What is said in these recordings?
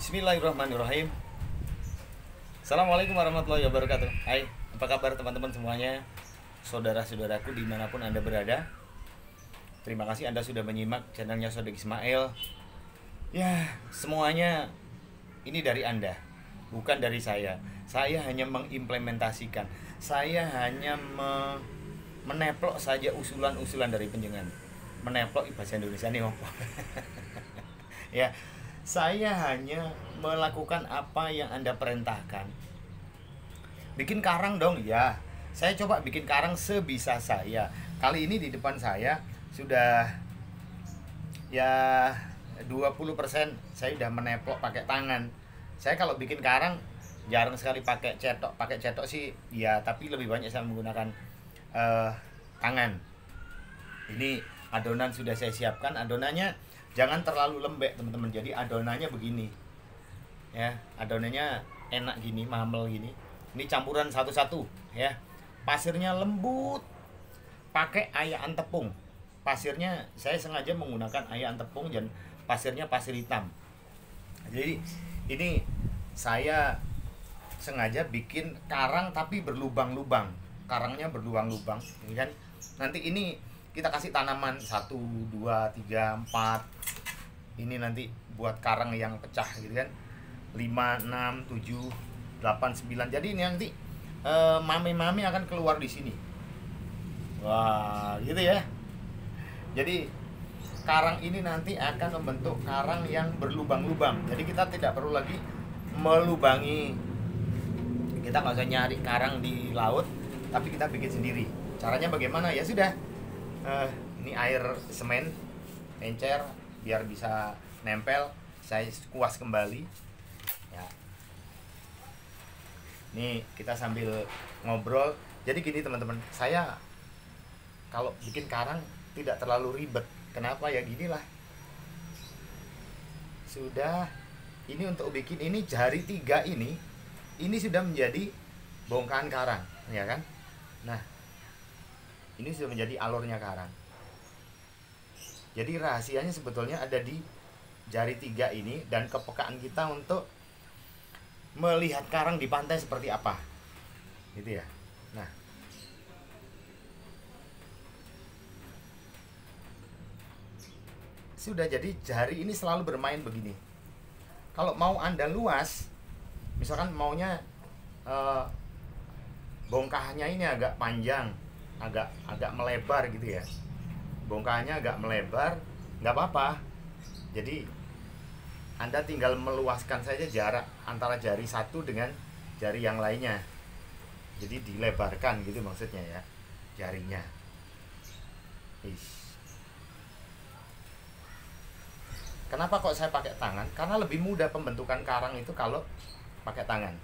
Bismillahirrahmanirrahim. Assalamualaikum warahmatullahi wabarakatuh. Hai, apa kabar teman-teman semuanya, saudara-saudaraku dimanapun Anda berada. Terima kasih Anda sudah menyimak channelnya Sodik Ismail. Ya, semuanya ini dari Anda, bukan dari saya. Saya hanya mengimplementasikan. Saya hanya meneplok saja usulan-usulan dari penjenengan. Meneplok bahasa Indonesia nih apa? Ya, saya hanya melakukan apa yang Anda perintahkan. Bikin karang dong, ya. Saya coba bikin karang sebisa saya. Kali ini di depan saya sudah ya 20% saya udah meneplok pakai tangan. Saya kalau bikin karang jarang sekali pakai cetok. Pakai cetok sih ya, tapi lebih banyak saya menggunakan tangan. Ini adonan sudah saya siapkan. Adonannya jangan terlalu lembek teman-teman. Jadi adonannya begini ya, adonannya enak gini, mamel gini. Ini campuran satu-satu ya. Pasirnya lembut, pakai ayaan tepung. Pasirnya saya sengaja menggunakan ayaan tepung dan pasirnya pasir hitam. Jadi ini saya sengaja bikin karang tapi berlubang-lubang. Karangnya berlubang-lubang, ini kan. Nanti ini kita kasih tanaman 1, 2, 3, 4. Ini nanti buat karang yang pecah gitu kan. 5, 6, 7, 8, 9. Jadi ini nanti mami-mami akan keluar di sini. Wah, gitu ya. Jadi karang ini nanti akan membentuk karang yang berlubang-lubang. Jadi kita tidak perlu lagi melubangi. Kita nggak usah nyari karang di laut, tapi kita bikin sendiri. Caranya bagaimana? Ya sudah. Ini air semen encer biar bisa nempel. Saya kuas kembali ya. Nih kita sambil ngobrol. Jadi gini teman-teman, saya kalau bikin karang tidak terlalu ribet. Kenapa? Ya ginilah. Sudah. Ini untuk bikin ini jari 3 ini sudah menjadi bongkahan karang, ya kan? Nah, ini sudah menjadi alurnya karang. Jadi rahasianya sebetulnya ada di jari 3 ini dan kepekaan kita untuk melihat karang di pantai seperti apa, gitu ya. Nah, sudah. Jadi jari ini selalu bermain begini. Kalau mau Anda luas, misalkan maunya bongkahannya ini agak panjang, agak melebar gitu ya. Bongkahannya agak melebar, nggak apa-apa. Jadi Anda tinggal meluaskan saja jarak antara jari satu dengan jari yang lainnya. Jadi dilebarkan gitu maksudnya ya, jarinya. Kenapa kok saya pakai tangan? Karena lebih mudah pembentukan karang itu kalau pakai tangan.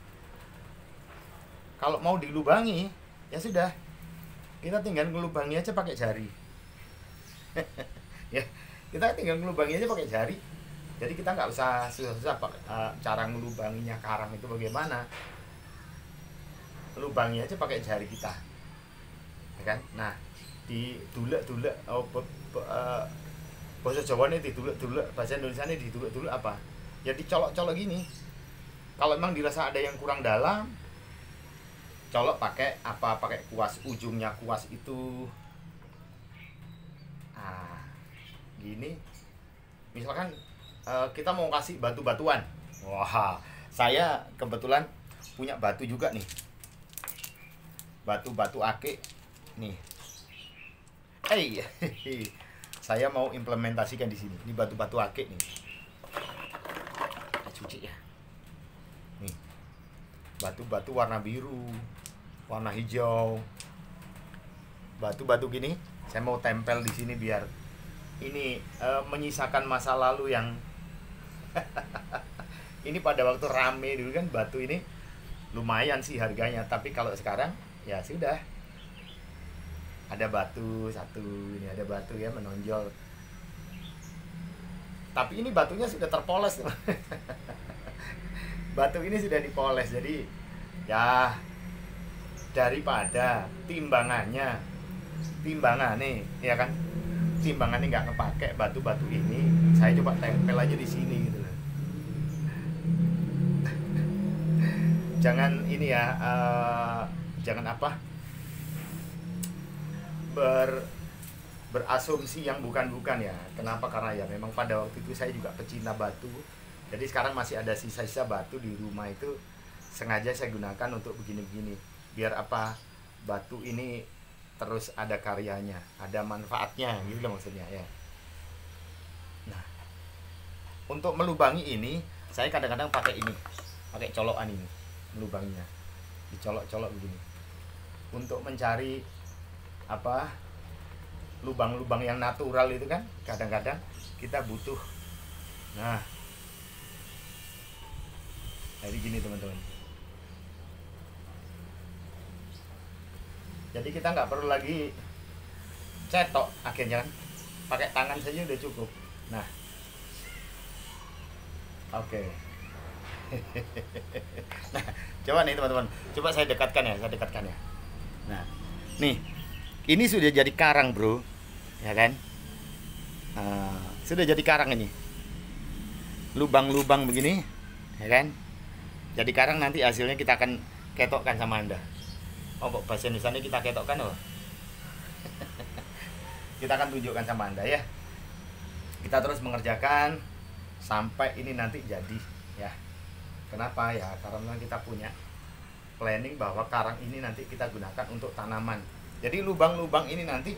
Kalau mau dilubangi, ya sudah. Kita tinggal ngelubangi aja pakai jari. Ya, kita tinggal ngelubangi aja pakai jari. Jadi kita nggak usah susah-susah cara ngelubanginya karang itu bagaimana. Lubangi aja pakai jari kita, ya kan? Nah, didulek-dulek, bahasa Jawa ini didulek-dulek, bahasa Indonesia ini didulek-dulek apa? Ya dicolok-colok gini. Kalau memang dirasa ada yang kurang dalam, colok pakai apa? Pakai kuas, ujungnya kuas itu. Nah, gini. Misalkan kita mau kasih batu-batuan. Wah, saya kebetulan punya batu juga nih. Batu-batu ake nih. Saya mau implementasikan di sini. Ini batu-batu ake nih. Cuci ya. Nih. Batu-batu warna biru, warna hijau. Batu-batu gini saya mau tempel di sini biar ini menyisakan masa lalu yang ini pada waktu rame dulu kan. Batu ini lumayan sih harganya, tapi kalau sekarang ya sudah. Ada batu satu, ini ada batu ya menonjol. Tapi ini batunya sudah terpoles. Batu ini sudah dipoles, jadi ya daripada timbangannya ya kan, timbangannya nggak kepake, batu-batu ini saya coba tempel aja di sini gitu loh. jangan ini ya, jangan apa, berasumsi yang bukan-bukan ya. Kenapa? Karena ya memang pada waktu itu saya juga pecinta batu. Jadi sekarang masih ada sisa-sisa batu di rumah itu, sengaja saya gunakan untuk begini-begini. Biar apa? Batu ini terus ada karyanya, ada manfaatnya gitu loh maksudnya ya. Nah, untuk melubangi ini saya kadang-kadang pakai ini, pakai colokan ini melubanginya, dicolok-colok begini untuk mencari apa, lubang-lubang yang natural itu kan kadang-kadang kita butuh. Nah, jadi gini teman-teman, jadi kita nggak perlu lagi cetok akhirnya kan, pakai tangan saja udah cukup. Nah, oke. Nah, coba nih teman-teman, coba saya dekatkan ya. Nah, nih, ini sudah jadi karang bro, ya kan? Sudah jadi karang ini, lubang-lubang begini, ya kan? Jadi karang, nanti hasilnya kita akan ketokkan sama Anda. Oh, bahasa Indonesia kita ketokkan loh. Kita akan tunjukkan sama Anda ya. Kita terus mengerjakan sampai ini nanti jadi ya. Kenapa ya? Karena kita punya planning bahwa karang ini nanti kita gunakan untuk tanaman. Jadi lubang-lubang ini nanti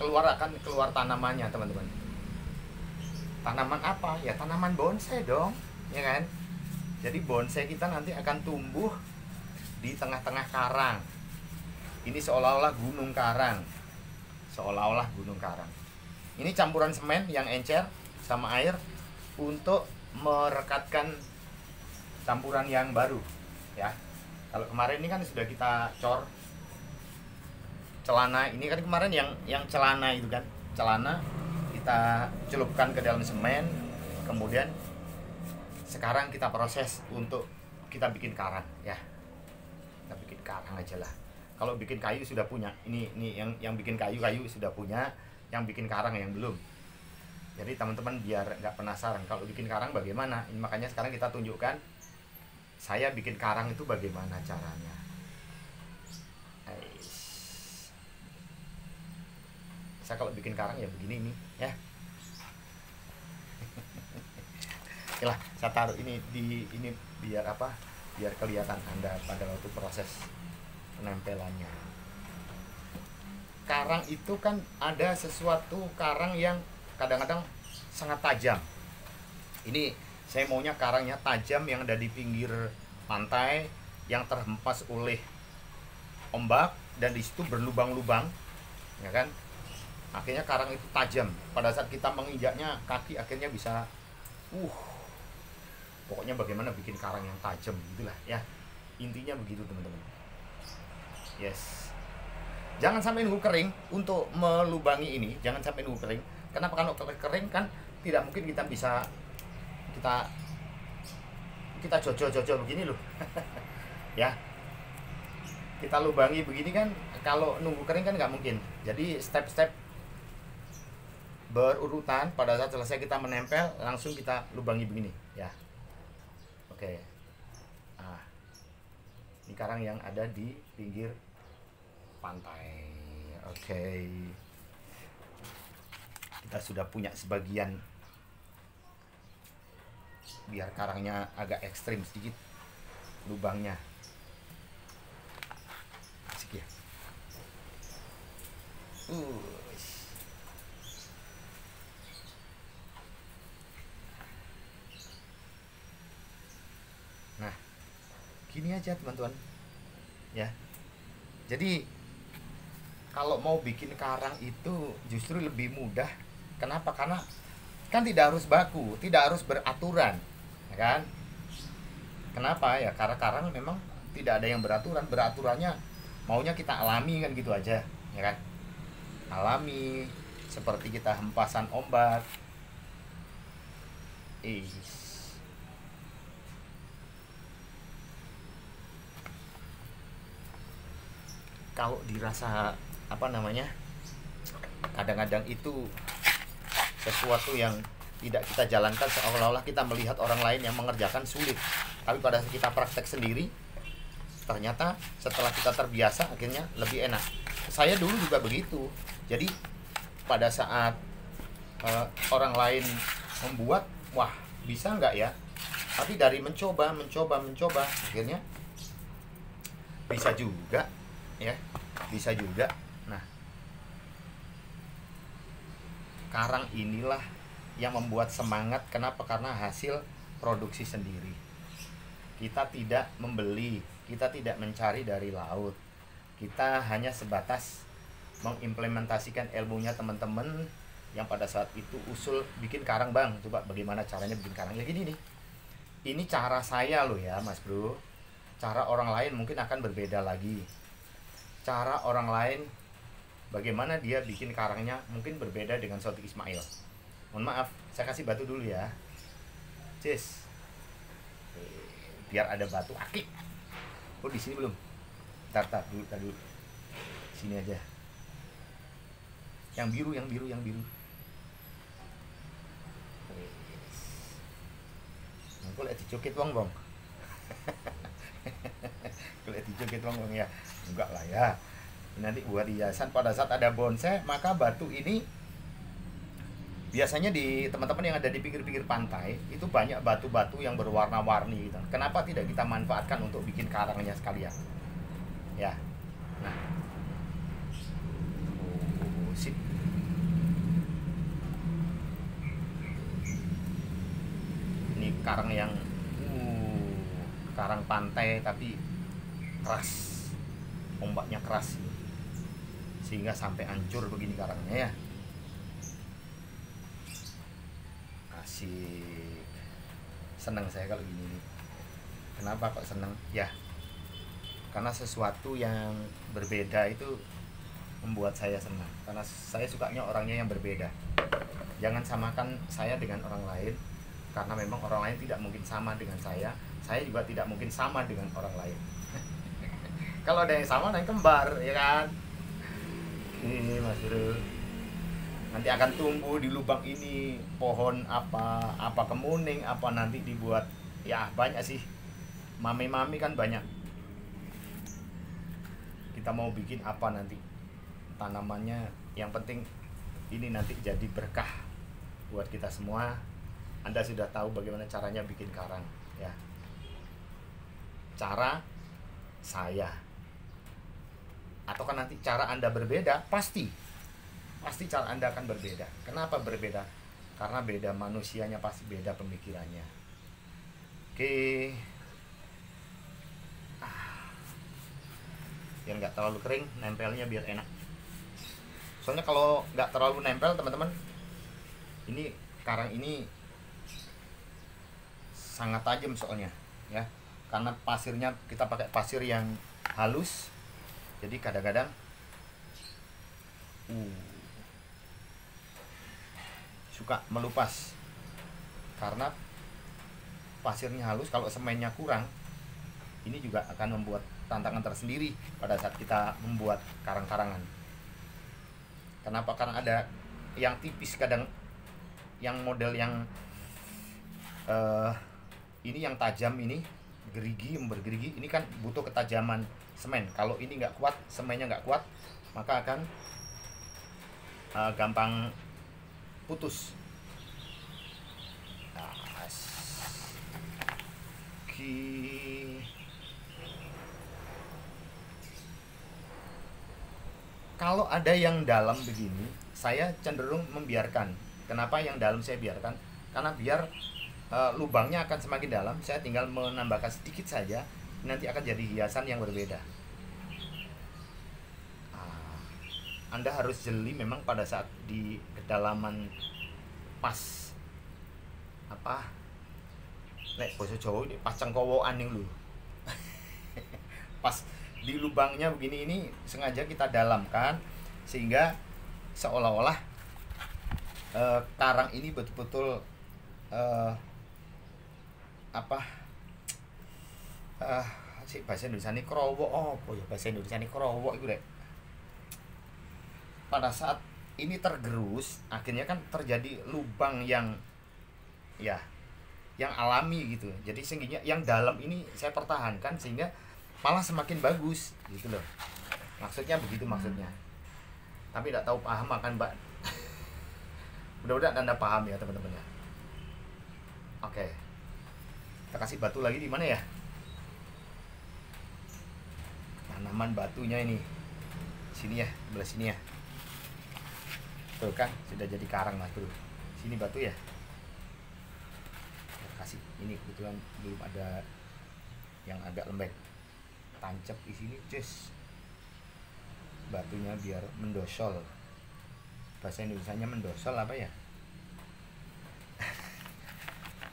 akan keluar tanamannya teman-teman. Tanaman apa? Ya tanaman bonsai dong, ya kan? Jadi bonsai kita nanti akan tumbuh di tengah-tengah karang. Ini seolah-olah gunung karang. Ini campuran semen yang encer sama air untuk merekatkan campuran yang baru ya. Kalau kemarin ini kan sudah kita cor celana, ini kan kemarin yang celana itu kan, celana kita celupkan ke dalam semen, kemudian sekarang kita proses untuk kita bikin karang ya. Kita bikin karang aja lah. Kalau bikin kayu sudah punya, ini yang bikin kayu sudah punya, yang bikin karang yang belum. Jadi teman-teman biar nggak penasaran kalau bikin karang bagaimana, ini makanya sekarang kita tunjukkan saya bikin karang itu bagaimana caranya. Saya kalau bikin karang ya begini nih ya. Oke lah, saya taruh ini di ini biar apa? Biar kelihatan Anda pada waktu proses penempelannya. Karang itu kan ada sesuatu karang yang kadang-kadang sangat tajam. Ini saya maunya karangnya tajam, yang ada di pinggir pantai, yang terhempas oleh ombak dan di situ berlubang-lubang, ya kan? Akhirnya karang itu tajam. Pada saat kita menginjaknya, kaki akhirnya bisa, pokoknya bagaimana bikin karang yang tajam, gitulah ya. Intinya begitu teman-teman. Yes. Jangan sampai nunggu kering untuk melubangi ini. Jangan sampai nunggu kering. Kenapa? Kalau kering kan tidak mungkin kita bisa kita jojo begini loh. Ya, kita lubangi begini kan, kalau nunggu kering kan nggak mungkin. Jadi step-step berurutan. Pada saat selesai kita menempel, langsung kita lubangi begini ya. Oke. Nah, ini karang yang ada di pinggir pantai. Oke. Kita sudah punya sebagian, biar karangnya agak ekstrim sedikit lubangnya. Asik ya. Nah, gini aja teman-teman ya. Jadi kalau mau bikin karang itu justru lebih mudah. Kenapa? Karena kan tidak harus baku, tidak harus beraturan, ya kan? Kenapa ya? Karena karang memang tidak ada yang beraturan. Beraturannya maunya kita alami kan, gitu aja, ya kan? Alami, seperti kita hempasan ombak. Kalau dirasa apa namanya, kadang-kadang itu sesuatu yang tidak kita jalankan, seolah-olah kita melihat orang lain yang mengerjakan sulit. Tapi pada saat kita praktek sendiri, Ternyata setelah kita terbiasa akhirnya lebih enak. Saya dulu juga begitu. Jadi pada saat orang lain membuat, wah bisa nggak ya? Tapi dari mencoba akhirnya bisa juga, ya, bisa juga. Nah, karang inilah yang membuat semangat. Kenapa? Karena hasil produksi sendiri. Kita tidak membeli, kita tidak mencari dari laut. Kita hanya sebatas mengimplementasikan ilmunya teman-teman yang pada saat itu usul bikin karang, bang, coba bagaimana caranya bikin karang. Ya gini nih, ini cara saya loh ya mas bro. Cara orang lain mungkin akan berbeda lagi. Cara orang lain bagaimana dia bikin karangnya mungkin berbeda dengan Sodik Ismail. Mohon maaf, saya kasih batu dulu ya. Cis, biar ada batu akik. Oh di sini belum? Tar dulu. Sini aja. Yang biru. Aku lihat dicukit wong bang. Kulit dicukit wong ya. Enggak lah ya. Nanti buat hiasan pada saat ada bonsai, maka batu ini biasanya di teman-teman yang ada di pinggir-pinggir pantai itu banyak batu-batu yang berwarna-warni gitu. Kenapa tidak kita manfaatkan untuk bikin karangnya sekalian? Ya. Nah. Oh, sip. Ini karang yang karang pantai tapi keras. Ombaknya keras. Sehingga sampai hancur begini karangnya ya. Asik. Senang saya kalau gini. Kenapa kok senang? Ya, karena sesuatu yang berbeda itu membuat saya senang. Karena saya sukanya orangnya yang berbeda. Jangan samakan saya dengan orang lain. Karena memang orang lain tidak mungkin sama dengan saya. Saya juga tidak mungkin sama dengan orang lain. Kalau ada yang sama, ada yang kembar, ya kan? Ini Mas Bro, nanti akan tumbuh di lubang ini pohon apa kemuning, apa nanti dibuat, ya banyak sih. Mami kan banyak. Kita mau bikin apa nanti tanamannya, yang penting ini nanti jadi berkah buat kita semua. Anda sudah tahu bagaimana caranya bikin karang ya. Cara saya atau kan nanti cara Anda berbeda, pasti cara Anda akan berbeda. Kenapa berbeda? Karena beda manusianya, pasti beda pemikirannya. Oke. Biar nggak terlalu kering, nempelnya biar enak. Soalnya kalau nggak terlalu nempel teman-teman, ini karang ini sangat tajam soalnya ya. Karena pasirnya kita pakai pasir yang halus. Jadi kadang-kadang suka melupas karena pasirnya halus. Kalau semennya kurang, ini juga akan membuat tantangan tersendiri pada saat kita membuat karang-karangan. Kenapa? Karena ada yang tipis, kadang yang model yang ini yang tajam, ini bergerigi, ini kan butuh ketajaman semen. Kalau ini nggak kuat, semennya nggak kuat, maka akan gampang putus. Kalau ada yang dalam begini, saya cenderung membiarkan. Kenapa yang dalam saya biarkan? Karena biar lubangnya akan semakin dalam. Saya tinggal menambahkan sedikit saja, nanti akan jadi hiasan yang berbeda. Anda harus jeli memang pada saat di kedalaman pas apa? Nek basa Jawa ini pas cengkowokan nih lho. Pas di lubangnya begini, ini sengaja kita dalamkan sehingga seolah-olah karang ini betul-betul si bahasa Indonesia ini krowo. Oh ya, bahasa Indonesia ini krowo itu deh. Pada saat ini tergerus, akhirnya kan terjadi lubang yang alami gitu. Jadi sehingga yang dalam ini saya pertahankan sehingga malah semakin bagus gitu loh. Maksudnya begitu maksudnya. Tapi tidak tahu paham akan Mbak. Mudah-mudahan Anda paham ya teman-teman ya. Oke. Kita kasih batu lagi di mana ya? Tanaman batunya ini. Sini ya, sebelah sini ya. Tuh kan sudah jadi karang lah tuh. Sini batu ya. Kita kasih ini, kebetulan belum ada yang agak lembek. Tancap di sini, cus. Batunya biar mendosol. Bahasa Indonesianya mendosol apa ya?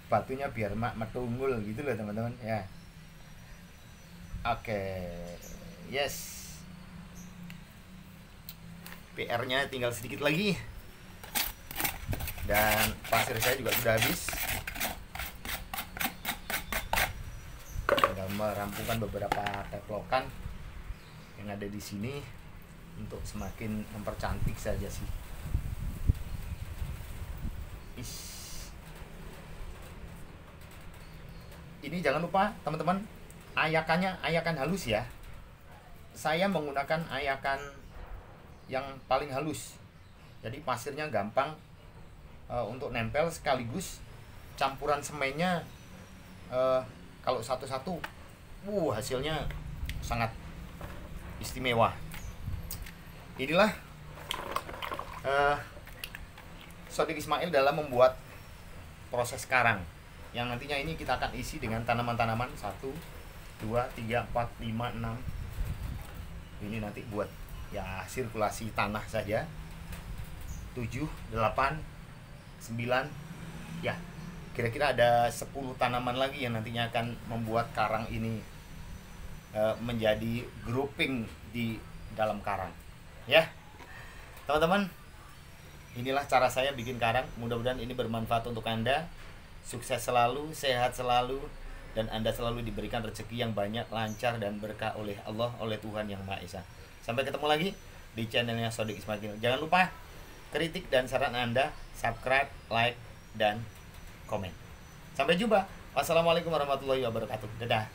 Batunya biar metunggul gitu loh teman-teman ya. Oke. Yes. PR-nya tinggal sedikit lagi. Dan pasir saya juga sudah habis. Tinggal merampungkan beberapa teplokan yang ada di sini untuk semakin mempercantik saja sih. Ini jangan lupa teman-teman, ayakan halus ya. Saya menggunakan ayakan yang paling halus. Jadi pasirnya gampang untuk nempel, sekaligus campuran semennya kalau satu-satu hasilnya sangat istimewa. Inilah Sodik Ismail dalam membuat proses karang, yang nantinya ini kita akan isi dengan tanaman-tanaman 1, 2, 3, 4, 5, 6. Ini nanti buat ya sirkulasi tanah saja. 7, 8, 9, ya kira-kira ada 10 tanaman lagi yang nantinya akan membuat karang ini menjadi grouping di dalam karang ya teman-teman. Inilah cara saya bikin karang. Mudah-mudahan ini bermanfaat untuk Anda. Sukses selalu, sehat selalu, dan Anda selalu diberikan rezeki yang banyak, lancar, dan berkah oleh Allah, oleh Tuhan Yang Maha Esa. Sampai ketemu lagi di channelnya Sodik Ismail. Jangan lupa kritik dan saran Anda, subscribe, like, dan komen. Sampai jumpa. Wassalamualaikum warahmatullahi wabarakatuh. Dadah.